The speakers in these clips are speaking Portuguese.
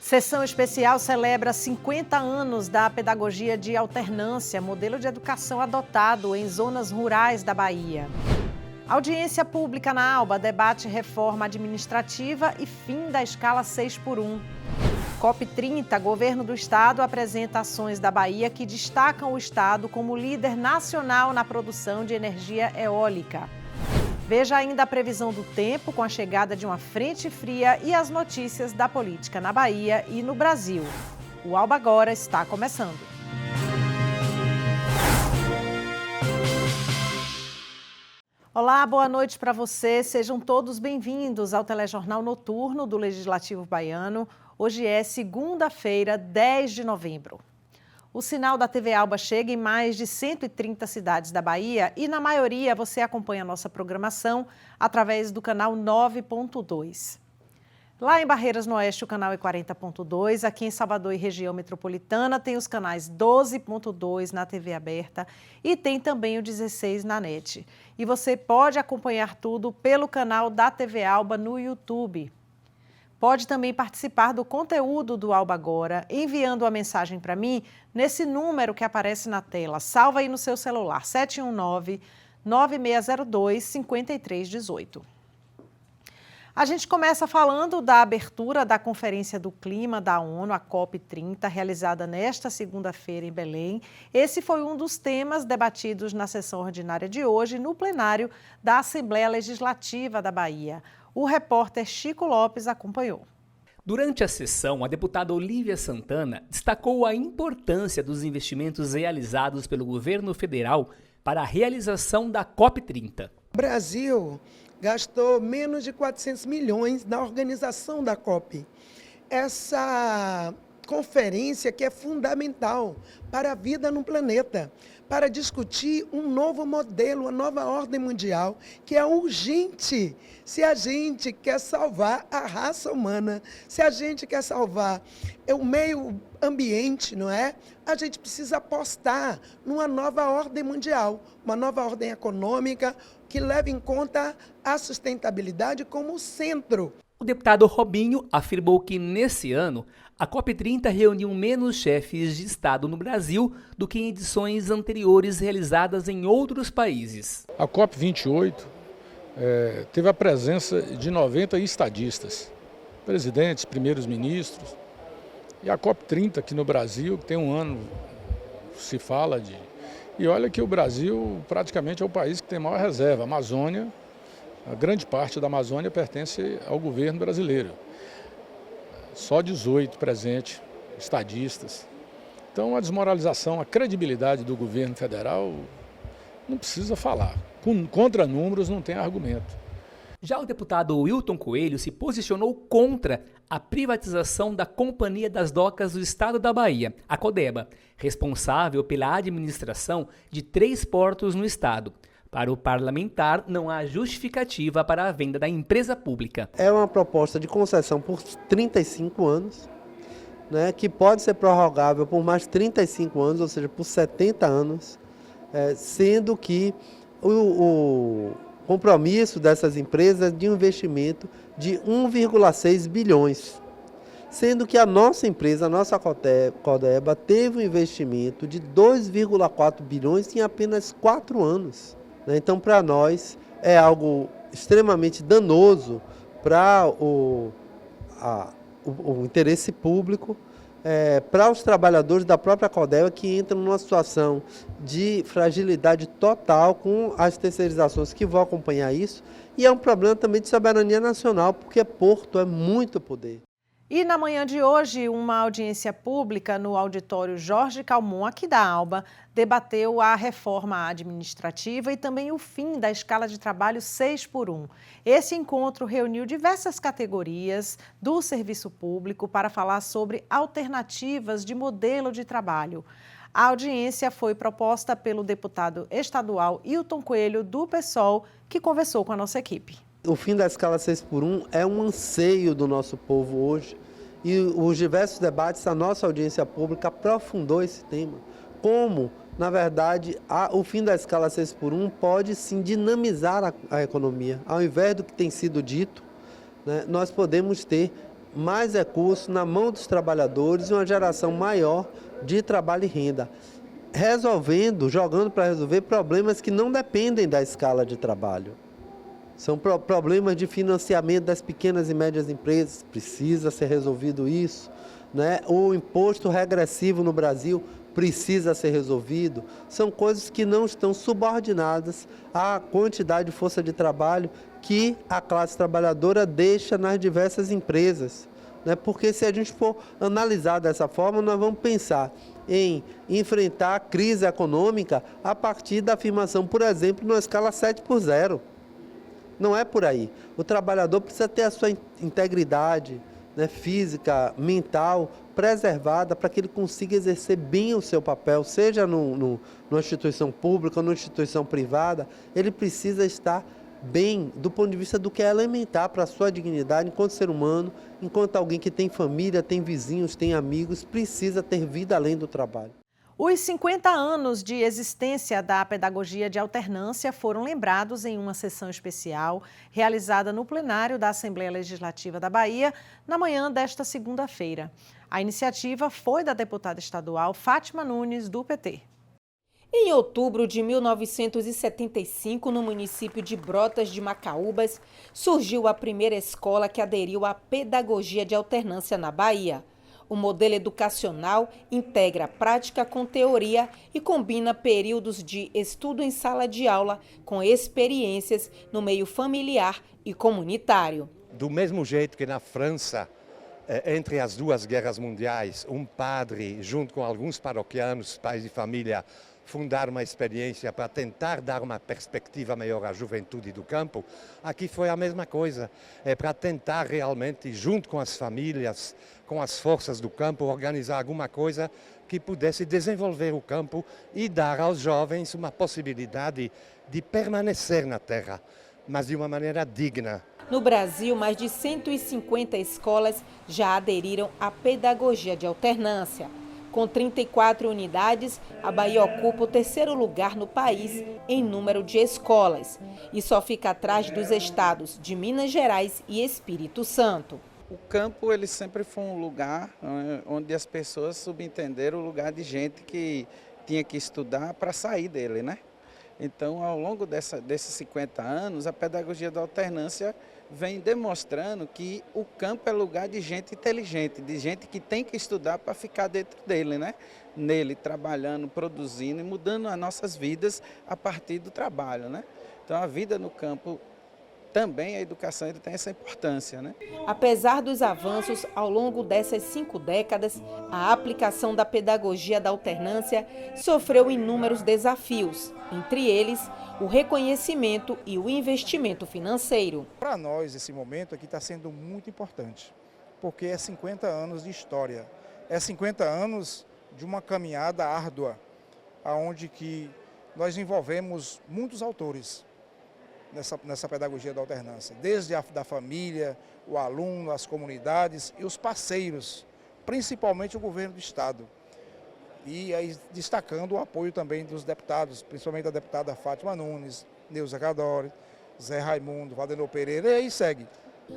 Sessão especial celebra 50 anos da pedagogia de alternância, modelo de educação adotado em zonas rurais da Bahia. Audiência pública na Alba debate reforma administrativa e fim da escala 6x1. COP30, governo do estado apresenta ações da Bahia que destacam o estado como líder nacional na produção de energia eólica. Veja ainda a previsão do tempo com a chegada de uma frente fria e as notícias da política na Bahia e no Brasil. O Alba Agora está começando. Olá, boa noite para você. Sejam todos bem-vindos ao Telejornal Noturno do Legislativo Baiano. Hoje é segunda-feira, 10 de novembro. O sinal da TV Alba chega em mais de 130 cidades da Bahia e, na maioria, você acompanha a nossa programação através do canal 9.2. Lá em Barreiras no Oeste, o canal é 40.2. Aqui em Salvador e região metropolitana, tem os canais 12.2 na TV aberta e tem também o 16 na NET. E você pode acompanhar tudo pelo canal da TV Alba no YouTube. Pode também participar do conteúdo do Alba Agora, enviando uma mensagem para mim nesse número que aparece na tela. Salva aí no seu celular, 719-9602-5318. A gente começa falando da abertura da Conferência do Clima da ONU, a COP30, realizada nesta segunda-feira em Belém. Esse foi um dos temas debatidos na sessão ordinária de hoje, no plenário da Assembleia Legislativa da Bahia. O repórter Chico Lopes acompanhou. Durante a sessão, a deputada Olívia Santana destacou a importância dos investimentos realizados pelo governo federal para a realização da COP30. O Brasil gastou menos de 400 milhões na organização da COP. Essa conferência que é fundamental para a vida no planeta, para discutir um novo modelo, uma nova ordem mundial, que é urgente se a gente quer salvar a raça humana, se a gente quer salvar o meio ambiente, não é? A gente precisa apostar numa nova ordem mundial, uma nova ordem econômica que leve em conta a sustentabilidade como centro. O deputado Robinho afirmou que, nesse ano, a COP30 reuniu menos chefes de Estado no Brasil do que em edições anteriores realizadas em outros países. A COP28 teve a presença de 90 estadistas, presidentes, primeiros ministros. E a COP30 aqui no Brasil, que tem um ano, se fala de... E olha que o Brasil praticamente é o país que tem maior reserva. A Amazônia, a grande parte da Amazônia pertence ao governo brasileiro. Só 18 presentes, estadistas. Então a desmoralização, a credibilidade do governo federal não precisa falar. Contra números não tem argumento. Já o deputado Wilton Coelho se posicionou contra a privatização da Companhia das Docas do Estado da Bahia, a CODEBA, responsável pela administração de 3 portos no estado. Para o parlamentar, não há justificativa para a venda da empresa pública. É uma proposta de concessão por 35 anos, né, que pode ser prorrogável por mais 35 anos, ou seja, por 70 anos, sendo que o compromisso dessas empresas é de um investimento de 1,6 bilhões, sendo que a nossa empresa, a nossa CODEBA, teve um investimento de 2,4 bilhões em apenas 4 anos. Então, para nós, é algo extremamente danoso para o interesse público, para os trabalhadores da própria CODEBA, que entram numa situação de fragilidade total com as terceirizações que vão acompanhar isso. E é um problema também de soberania nacional, porque porto é muito poder. E na manhã de hoje, uma audiência pública no auditório Jorge Calmon, aqui da Alba, debateu a reforma administrativa e também o fim da escala de trabalho 6x1. Esse encontro reuniu diversas categorias do serviço público para falar sobre alternativas de modelo de trabalho. A audiência foi proposta pelo deputado estadual Wilton Coelho, do PSOL, que conversou com a nossa equipe. O fim da escala 6x1 é um anseio do nosso povo hoje e os diversos debates, a nossa audiência pública aprofundou esse tema. Como, na verdade, o fim da escala 6x1 pode sim dinamizar a economia. Ao invés do que tem sido dito, né, nós podemos ter mais recursos na mão dos trabalhadores e uma geração maior de trabalho e renda, jogando para resolver problemas que não dependem da escala de trabalho. São problemas de financiamento das pequenas e médias empresas, precisa ser resolvido isso, né? O imposto regressivo no Brasil precisa ser resolvido. São coisas que não estão subordinadas à quantidade de força de trabalho que a classe trabalhadora deixa nas diversas empresas, né? Porque se a gente for analisar dessa forma, nós vamos pensar em enfrentar a crise econômica a partir da afirmação, por exemplo, numa escala 7x0. Não é por aí. O trabalhador precisa ter a sua integridade, né, física, mental, preservada para que ele consiga exercer bem o seu papel, seja numa instituição pública ou numa instituição privada. Ele precisa estar bem do ponto de vista do que é elementar para a sua dignidade enquanto ser humano, enquanto alguém que tem família, tem vizinhos, tem amigos, precisa ter vida além do trabalho. Os 50 anos de existência da pedagogia de alternância foram lembrados em uma sessão especial realizada no plenário da Assembleia Legislativa da Bahia na manhã desta segunda-feira. A iniciativa foi da deputada estadual Fátima Nunes, do PT. Em outubro de 1975, no município de Brotas de Macaúbas, surgiu a primeira escola que aderiu à pedagogia de alternância na Bahia. O modelo educacional integra prática com teoria e combina períodos de estudo em sala de aula com experiências no meio familiar e comunitário. Do mesmo jeito que na França, entre as duas guerras mundiais, um padre, junto com alguns paroquianos, pais de família, fundaram uma experiência para tentar dar uma perspectiva melhor à juventude do campo, aqui foi a mesma coisa. É para tentar realmente, junto com as famílias, com as forças do campo, organizar alguma coisa que pudesse desenvolver o campo e dar aos jovens uma possibilidade de permanecer na terra, mas de uma maneira digna. No Brasil, mais de 150 escolas já aderiram à pedagogia de alternância. Com 34 unidades, a Bahia ocupa o terceiro lugar no país em número de escolas e só fica atrás dos estados de Minas Gerais e Espírito Santo. O campo ele sempre foi um lugar onde as pessoas subentenderam o lugar de gente que tinha que estudar para sair dele, né? Então, ao longo desses 50 anos, a pedagogia da alternância vem demonstrando que o campo é lugar de gente inteligente, de gente que tem que estudar para ficar dentro dele, né? Nele, trabalhando, produzindo e mudando as nossas vidas a partir do trabalho, né? Então, a vida no campo, também a educação ele tem essa importância, né? Apesar dos avanços ao longo dessas 5 décadas, a aplicação da pedagogia da alternância sofreu inúmeros desafios, entre eles o reconhecimento e o investimento financeiro. Para nós, esse momento aqui está sendo muito importante, porque é 50 anos de história, é 50 anos de uma caminhada árdua, onde que nós envolvemos muitos autores nessa pedagogia da alternância, desde da família, o aluno, as comunidades e os parceiros, principalmente o governo do estado. E aí destacando o apoio também dos deputados, principalmente a deputada Fátima Nunes, Neuza Cadore, Zé Raimundo, Valdenor Pereira, e aí segue.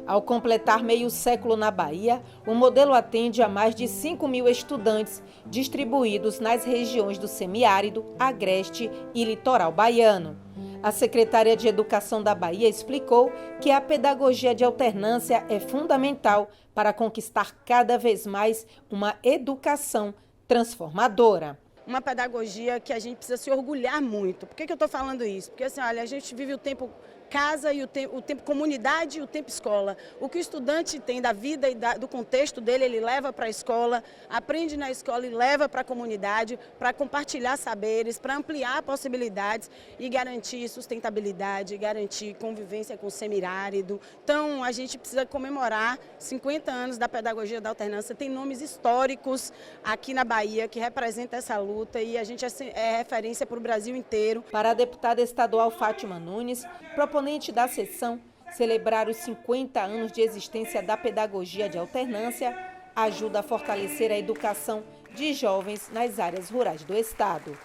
Ao completar meio século na Bahia, o modelo atende a mais de 5.000 estudantes, distribuídos nas regiões do semiárido, agreste e litoral baiano. A secretária de Educação da Bahia explicou que a pedagogia de alternância é fundamental para conquistar cada vez mais uma educação transformadora. Uma pedagogia que a gente precisa se orgulhar muito. Por que eu estou falando isso? Porque assim, olha, a gente vive o tempo casa e o tempo comunidade e o tempo escola. O que o estudante tem da vida e do contexto dele, ele leva para a escola, aprende na escola e leva para a comunidade, para compartilhar saberes, para ampliar possibilidades e garantir sustentabilidade, garantir convivência com o semiárido. Então, a gente precisa comemorar 50 anos da pedagogia da alternância. Tem nomes históricos aqui na Bahia que representam essa luta e a gente é referência para o Brasil inteiro. Para a deputada estadual Fátima Nunes, proponente da sessão, celebrar os 50 anos de existência da pedagogia de alternância ajuda a fortalecer a educação de jovens nas áreas rurais do estado.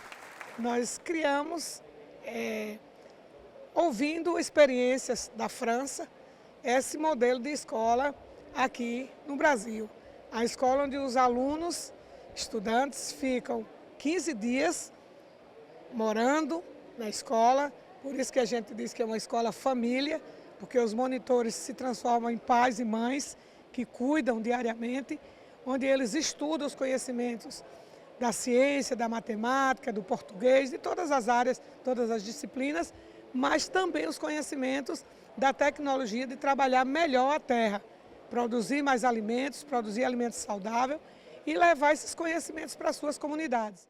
Nós criamos, ouvindo experiências da França, esse modelo de escola aqui no Brasil. A escola onde os alunos, estudantes, ficam 15 dias morando na escola, por isso que a gente diz que é uma escola família, porque os monitores se transformam em pais e mães que cuidam diariamente, onde eles estudam os conhecimentos da ciência, da matemática, do português, de todas as áreas, todas as disciplinas, mas também os conhecimentos da tecnologia de trabalhar melhor a terra, produzir mais alimentos, produzir alimentos saudáveis e levar esses conhecimentos para as suas comunidades.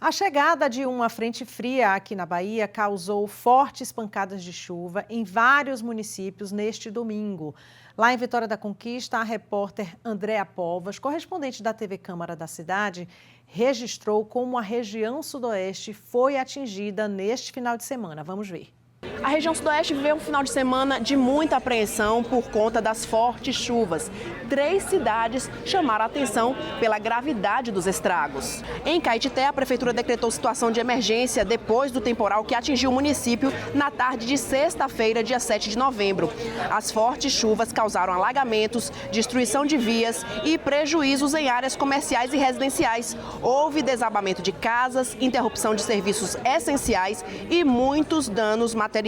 A chegada de uma frente fria aqui na Bahia causou fortes pancadas de chuva em vários municípios neste domingo. Lá em Vitória da Conquista, a repórter Andréa Povas, correspondente da TV Câmara da cidade, registrou como a região sudoeste foi atingida neste final de semana. Vamos ver. A região sudoeste viveu um final de semana de muita apreensão por conta das fortes chuvas. 3 cidades chamaram a atenção pela gravidade dos estragos. Em Caetité, a prefeitura decretou situação de emergência depois do temporal que atingiu o município na tarde de sexta-feira, dia 7 de novembro. As fortes chuvas causaram alagamentos, destruição de vias e prejuízos em áreas comerciais e residenciais. Houve desabamento de casas, interrupção de serviços essenciais e muitos danos materiais.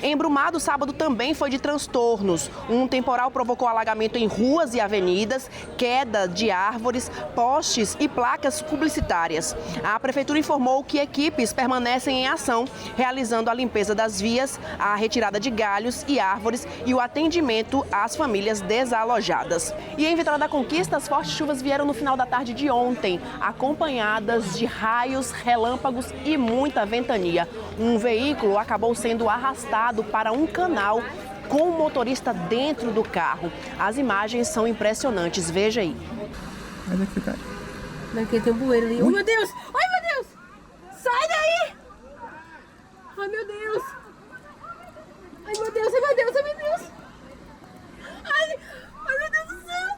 Em Brumado, sábado também foi de transtornos. Um temporal provocou alagamento em ruas e avenidas, queda de árvores, postes e placas publicitárias. A prefeitura informou que equipes permanecem em ação, realizando a limpeza das vias, a retirada de galhos e árvores e o atendimento às famílias desalojadas. E em Vitória da Conquista, as fortes chuvas vieram no final da tarde de ontem, acompanhadas de raios, relâmpagos e muita ventania. Um veículo acabou sendo arrastado para um canal com o motorista dentro do carro. As imagens são impressionantes, veja aí. Onde é que fica? Daqui tem um bueiro ali. Oh, meu Deus! Ai, meu Deus! Sai daí! Ai, meu Deus! Ai, meu Deus, ai, meu Deus, ai, meu Deus! Ai, ai, meu Deus do céu!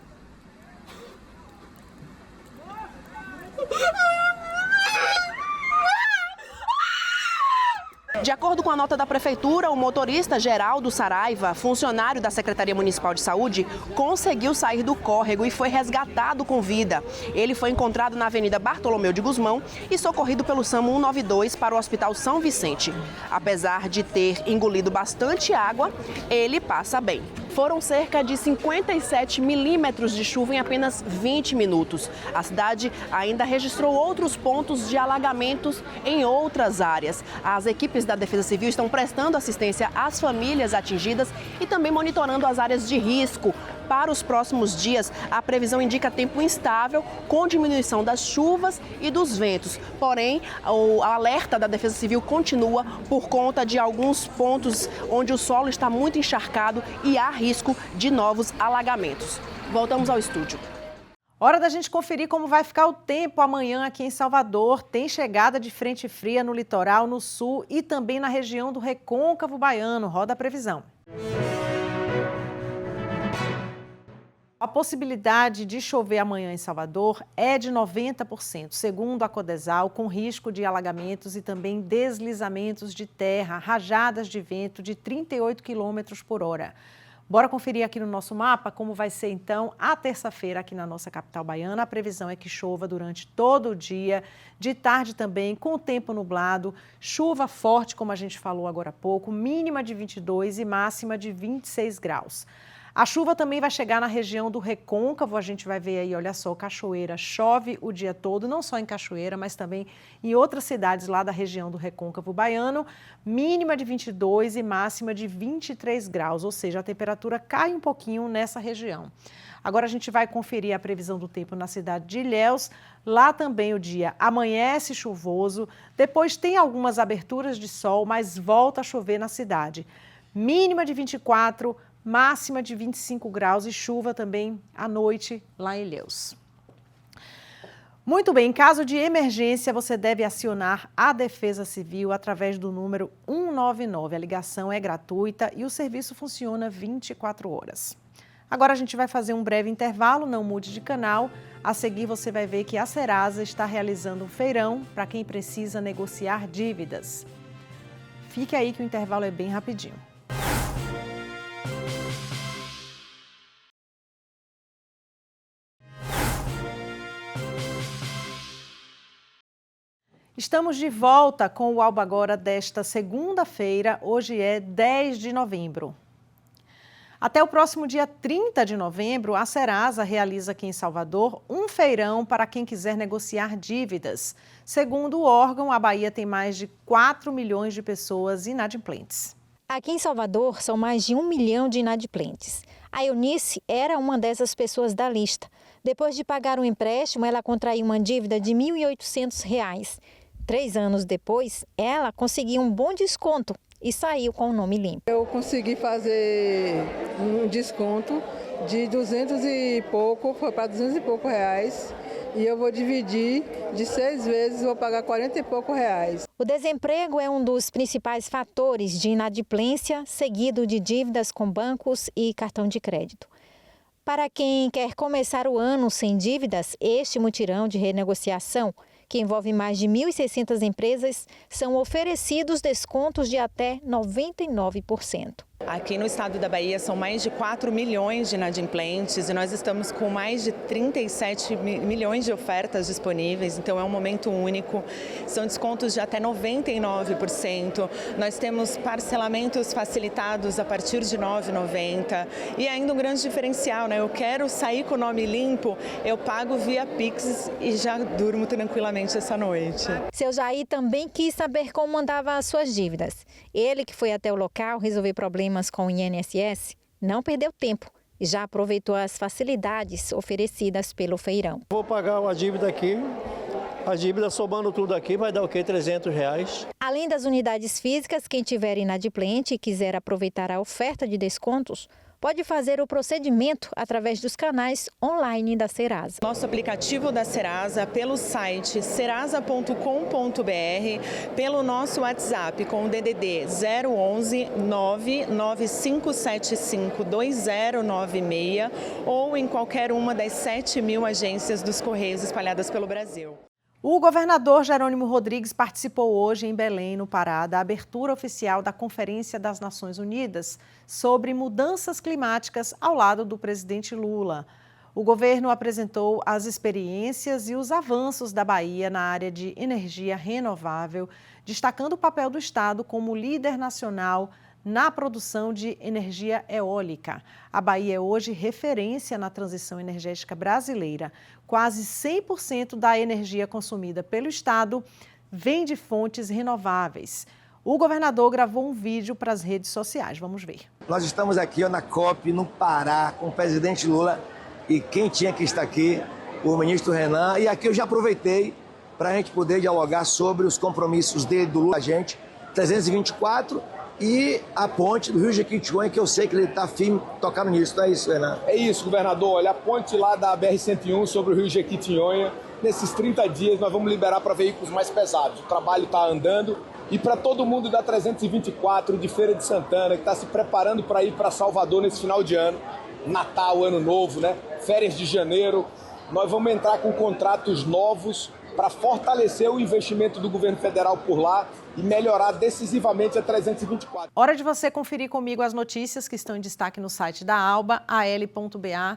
De acordo com a nota da prefeitura, o motorista Geraldo Saraiva, funcionário da Secretaria Municipal de Saúde, conseguiu sair do córrego e foi resgatado com vida. Ele foi encontrado na Avenida Bartolomeu de Guzmão e socorrido pelo SAMU 192 para o Hospital São Vicente. Apesar de ter engolido bastante água, ele passa bem. Foram cerca de 57 milímetros de chuva em apenas 20 minutos. A cidade ainda registrou outros pontos de alagamentos em outras áreas. As equipes da Defesa Civil estão prestando assistência às famílias atingidas e também monitorando as áreas de risco. Para os próximos dias, a previsão indica tempo instável, com diminuição das chuvas e dos ventos. Porém, o alerta da Defesa Civil continua por conta de alguns pontos onde o solo está muito encharcado e há risco de novos alagamentos. Voltamos ao estúdio. Hora da gente conferir como vai ficar o tempo amanhã aqui em Salvador. Tem chegada de frente fria no litoral, no sul e também na região do Recôncavo Baiano. Roda a previsão. A possibilidade de chover amanhã em Salvador é de 90%, segundo a Codesal, com risco de alagamentos e também deslizamentos de terra, rajadas de vento de 38 km por hora. Bora conferir aqui no nosso mapa como vai ser, então, a terça-feira aqui na nossa capital baiana. A previsão é que chova durante todo o dia, de tarde também, com o tempo nublado, chuva forte, como a gente falou agora há pouco, mínima de 22 e máxima de 26 graus. A chuva também vai chegar na região do Recôncavo, a gente vai ver aí, olha só, Cachoeira chove o dia todo, não só em Cachoeira, mas também em outras cidades lá da região do Recôncavo Baiano, mínima de 22 e máxima de 23 graus, ou seja, a temperatura cai um pouquinho nessa região. Agora a gente vai conferir a previsão do tempo na cidade de Ilhéus, lá também o dia amanhece chuvoso, depois tem algumas aberturas de sol, mas volta a chover na cidade. Mínima de 24, máxima de 25 graus e chuva também à noite lá em Ilhéus. Muito bem, em caso de emergência, você deve acionar a Defesa Civil através do número 199. A ligação é gratuita e o serviço funciona 24 horas. Agora a gente vai fazer um breve intervalo, não mude de canal. A seguir você vai ver que a Serasa está realizando um feirão para quem precisa negociar dívidas. Fique aí que o intervalo é bem rapidinho. Estamos de volta com o Alba Agora desta segunda-feira, hoje é 10 de novembro. Até o próximo dia 30 de novembro, a Serasa realiza aqui em Salvador um feirão para quem quiser negociar dívidas. Segundo o órgão, a Bahia tem mais de 4 milhões de pessoas inadimplentes. Aqui em Salvador, são mais de 1 milhão de inadimplentes. A Eunice era uma dessas pessoas da lista. Depois de pagar um empréstimo, ela contraiu uma dívida de R$ 1.800. 3 anos depois, ela conseguiu um bom desconto e saiu com o nome limpo. Eu consegui fazer um desconto de 200 e pouco, foi para 200 e pouco reais. E eu vou dividir de 6 vezes, vou pagar 40 e pouco reais. O desemprego é um dos principais fatores de inadimplência, seguido de dívidas com bancos e cartão de crédito. Para quem quer começar o ano sem dívidas, este mutirão de renegociação, que envolve mais de 1.600 empresas, são oferecidos descontos de até 99%. Aqui no estado da Bahia são mais de 4 milhões de inadimplentes e nós estamos com mais de 37 milhões de ofertas disponíveis, então é um momento único. São descontos de até 99%. Nós temos parcelamentos facilitados a partir de R$ 9,90 e ainda um grande diferencial, né? Eu quero sair com o nome limpo, eu pago via Pix e já durmo tranquilamente essa noite. Seu Jair também quis saber como andava as suas dívidas. Ele, que foi até o local resolver problemas com o INSS, não perdeu tempo e já aproveitou as facilidades oferecidas pelo feirão. Vou pagar uma dívida aqui, a dívida somando tudo aqui vai dar o quê? R$300. Além das unidades físicas, quem tiver inadimplente e quiser aproveitar a oferta de descontos, pode fazer o procedimento através dos canais online da Serasa. Nosso aplicativo da Serasa, pelo site serasa.com.br, pelo nosso WhatsApp com o DDD 011 99575 2096 ou em qualquer uma das 7.000 agências dos Correios espalhadas pelo Brasil. O governador Jerônimo Rodrigues participou hoje em Belém, no Pará, da abertura oficial da Conferência das Nações Unidas sobre mudanças climáticas ao lado do presidente Lula. O governo apresentou as experiências e os avanços da Bahia na área de energia renovável, destacando o papel do Estado como líder nacional na produção de energia eólica. A Bahia é hoje referência na transição energética brasileira. Quase 100% da energia consumida pelo Estado vem de fontes renováveis. O governador gravou um vídeo para as redes sociais. Vamos ver. Nós estamos aqui na COP, no Pará, com o presidente Lula e quem tinha que estar aqui, o ministro Renan. E aqui eu já aproveitei para a gente poder dialogar sobre os compromissos dele, do Lula, a gente, 324 e a ponte do Rio Jequitinhonha, que eu sei que ele está firme tocando nisso, não é isso, Renan? É isso, governador. Olha, a ponte lá da BR-101 sobre o Rio Jequitinhonha, nesses 30 dias nós vamos liberar para veículos mais pesados. O trabalho está andando e para todo mundo da 324 de Feira de Santana, que está se preparando para ir para Salvador nesse final de ano, Natal, Ano Novo, né? Férias de janeiro, nós vamos entrar com contratos novos para fortalecer o investimento do governo federal por lá e melhorar decisivamente a 324. Hora de você conferir comigo as notícias que estão em destaque no site da ALBA, al.ba.gov.br.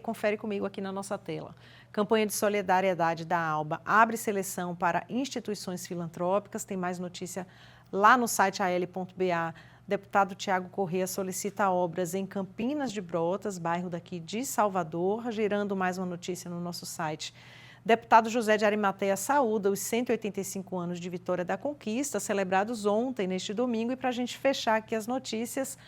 Confere comigo aqui na nossa tela. Campanha de solidariedade da ALBA abre seleção para instituições filantrópicas. Tem mais notícia lá no site al.ba. Deputado Tiago Corrêa solicita obras em Campinas de Brotas, bairro daqui de Salvador. Girando mais uma notícia no nosso site. Deputado José de Arimateia saúda os 185 anos de Vitória da Conquista, celebrados ontem, neste domingo. E para a gente fechar aqui as notícias,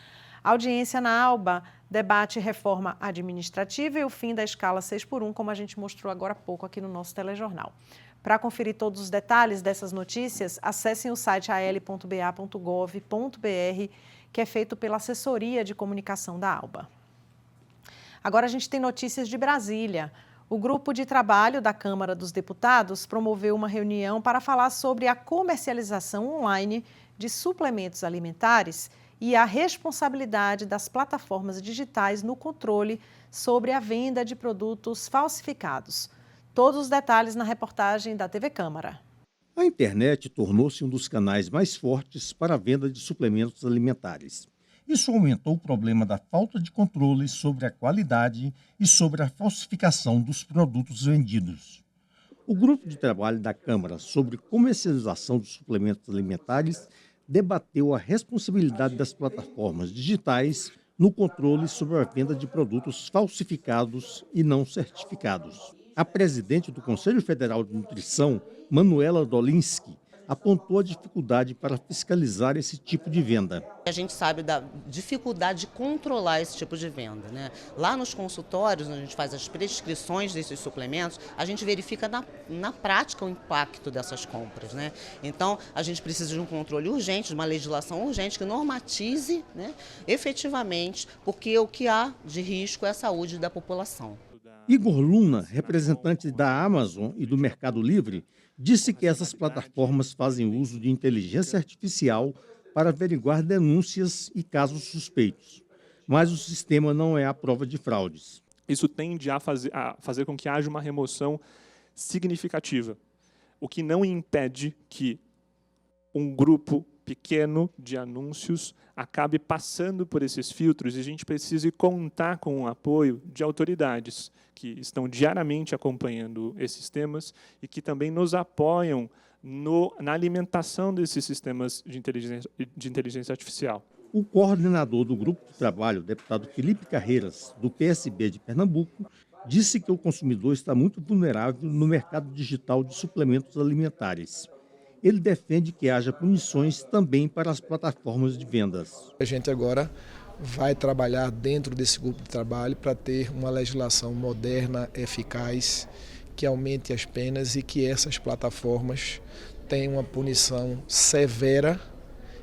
audiência na ALBA debate reforma administrativa e o fim da escala 6x1, como a gente mostrou agora há pouco aqui no nosso telejornal. Para conferir todos os detalhes dessas notícias, acessem o site al.ba.gov.br, que é feito pela Assessoria de Comunicação da ALBA. Agora a gente tem notícias de Brasília. O grupo de trabalho da Câmara dos Deputados promoveu uma reunião para falar sobre a comercialização online de suplementos alimentares e a responsabilidade das plataformas digitais no controle sobre a venda de produtos falsificados. Todos os detalhes na reportagem da TV Câmara. A internet tornou-se um dos canais mais fortes para a venda de suplementos alimentares. Isso aumentou o problema da falta de controle sobre a qualidade e sobre a falsificação dos produtos vendidos. O grupo de trabalho da Câmara sobre comercialização dos suplementos alimentares debateu a responsabilidade das plataformas digitais no controle sobre a venda de produtos falsificados e não certificados. A presidente do Conselho Federal de Nutrição, Manuela Dolinski, apontou a dificuldade para fiscalizar esse tipo de venda. A gente sabe da dificuldade de controlar esse tipo de venda, né? Lá nos consultórios, onde a gente faz as prescrições desses suplementos, a gente verifica na prática o impacto dessas compras, né? Então, a gente precisa de um controle urgente, de uma legislação urgente que normatize, né, efetivamente, porque o que há de risco é a saúde da população. Igor Luna, representante da Amazon e do Mercado Livre, disse que essas plataformas fazem uso de inteligência artificial para averiguar denúncias e casos suspeitos, mas o sistema não é a prova de fraudes. Isso tende a fazer com que haja uma remoção significativa, o que não impede que um grupo pequeno de anúncios acabe passando por esses filtros e a gente precise contar com o apoio de autoridades que estão diariamente acompanhando esses temas e que também nos apoiam na alimentação desses sistemas de inteligência artificial. O coordenador do grupo de trabalho, o deputado Felipe Carreiras, do PSB de Pernambuco, disse que o consumidor está muito vulnerável no mercado digital de suplementos alimentares. Ele defende que haja punições também para as plataformas de vendas. A gente agora vai trabalhar dentro desse grupo de trabalho para ter uma legislação moderna, eficaz, que aumente as penas e que essas plataformas tenham uma punição severa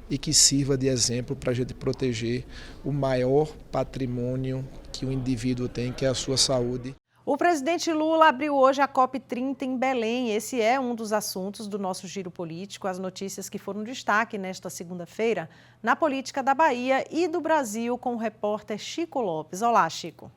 e que sirva de exemplo para a gente proteger o maior patrimônio que o indivíduo tem, que é a sua saúde. O presidente Lula abriu hoje a COP30 em Belém. Esse é um dos assuntos do nosso giro político, as notícias que foram destaque nesta segunda-feira na política da Bahia e do Brasil com o repórter Chico Lopes. Olá, Chico.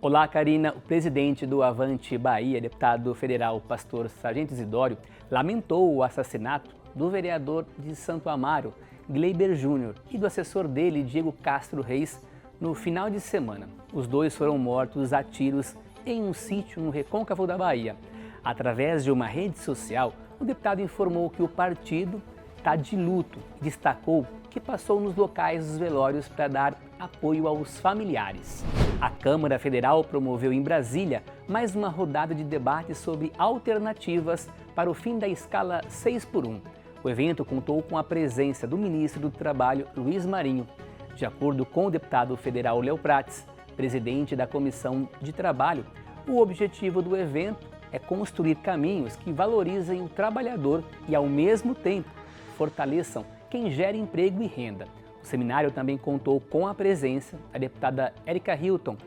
Olá, Karina. O presidente do Avante Bahia, deputado federal Pastor Sargento Isidório, lamentou o assassinato do vereador de Santo Amaro, Gleiber Júnior, e do assessor dele, Diego Castro Reis, no final de semana. Os dois foram mortos a tiros em um sítio no Recôncavo da Bahia. Através de uma rede social, o deputado informou que o partido está de luto e destacou que passou nos locais dos velórios para dar apoio aos familiares. A Câmara Federal promoveu em Brasília mais uma rodada de debate sobre alternativas para o fim da escala 6x1. O evento contou com a presença do ministro do Trabalho, Luiz Marinho. De acordo com o deputado federal Léo Prates, presidente da Comissão de Trabalho, o objetivo do evento é construir caminhos que valorizem o trabalhador e, ao mesmo tempo, fortaleçam quem gera emprego e renda. O seminário também contou com a presença da deputada Érica Hilton,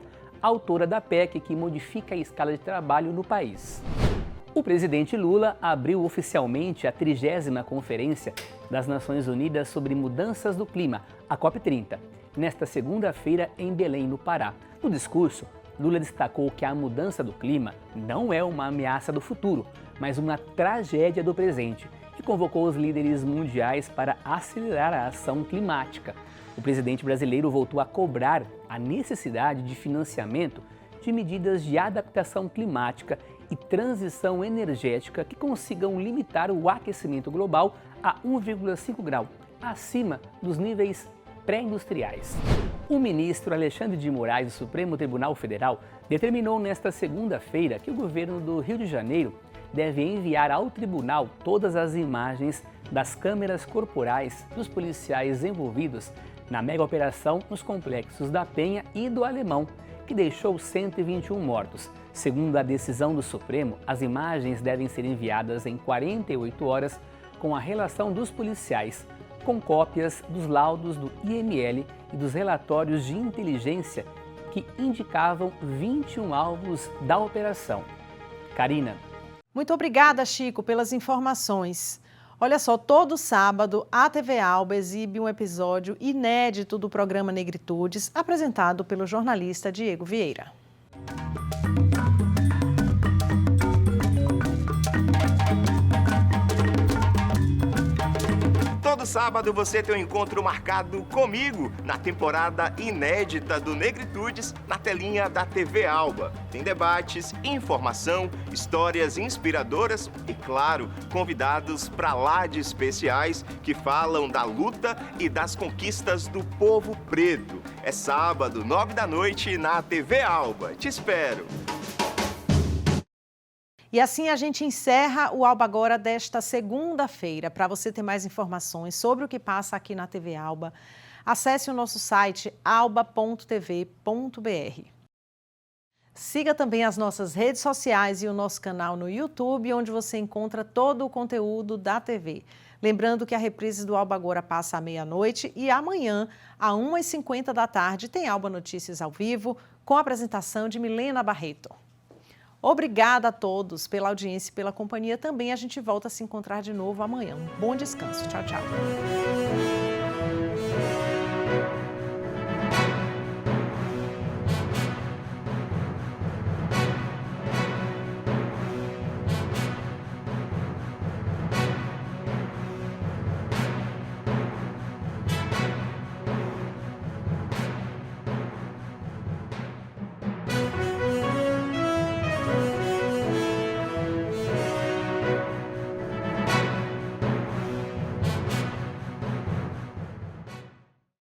autora da PEC que modifica a escala de trabalho no país. O presidente Lula abriu oficialmente a 30ª Conferência das Nações Unidas sobre Mudanças do Clima, a COP30, nesta segunda-feira em Belém, no Pará. No discurso, Lula destacou que a mudança do clima não é uma ameaça do futuro, mas uma tragédia do presente, e convocou os líderes mundiais para acelerar a ação climática. O presidente brasileiro voltou a cobrar a necessidade de financiamento de medidas de adaptação climática e transição energética que consigam limitar o aquecimento global a 1,5 grau, acima dos níveis pré-industriais. O ministro Alexandre de Moraes do Supremo Tribunal Federal determinou nesta segunda-feira que o governo do Rio de Janeiro deve enviar ao tribunal todas as imagens das câmeras corporais dos policiais envolvidos na mega operação nos complexos da Penha e do Alemão, que deixou 121 mortos. Segundo a decisão do Supremo, as imagens devem ser enviadas em 48 horas com a relação dos policiais, com cópias dos laudos do IML e dos relatórios de inteligência que indicavam 21 alvos da operação. Karina. Muito obrigada, Chico, pelas informações. Olha só, todo sábado a TV Alba exibe um episódio inédito do programa Negritudes, apresentado pelo jornalista Diego Vieira. Todo Todo sábado você tem um encontro marcado comigo na temporada inédita do Negritudes na telinha da TV Alba. Tem debates, informação, histórias inspiradoras e, claro, convidados pra lá de especiais que falam da luta e das conquistas do povo preto. É sábado, 9 da noite na TV Alba. Te espero! E assim a gente encerra o Alba Agora desta segunda-feira. Para você ter mais informações sobre o que passa aqui na TV Alba, acesse o nosso site alba.tv.br. Siga também as nossas redes sociais e o nosso canal no YouTube, onde você encontra todo o conteúdo da TV. Lembrando que a reprise do Alba Agora passa à meia-noite e amanhã, às 1h50 da tarde, tem Alba Notícias ao vivo, com a apresentação de Milena Barreto. Obrigada a todos pela audiência e pela companhia também. A gente volta a se encontrar de novo amanhã. Um bom descanso. Tchau, tchau.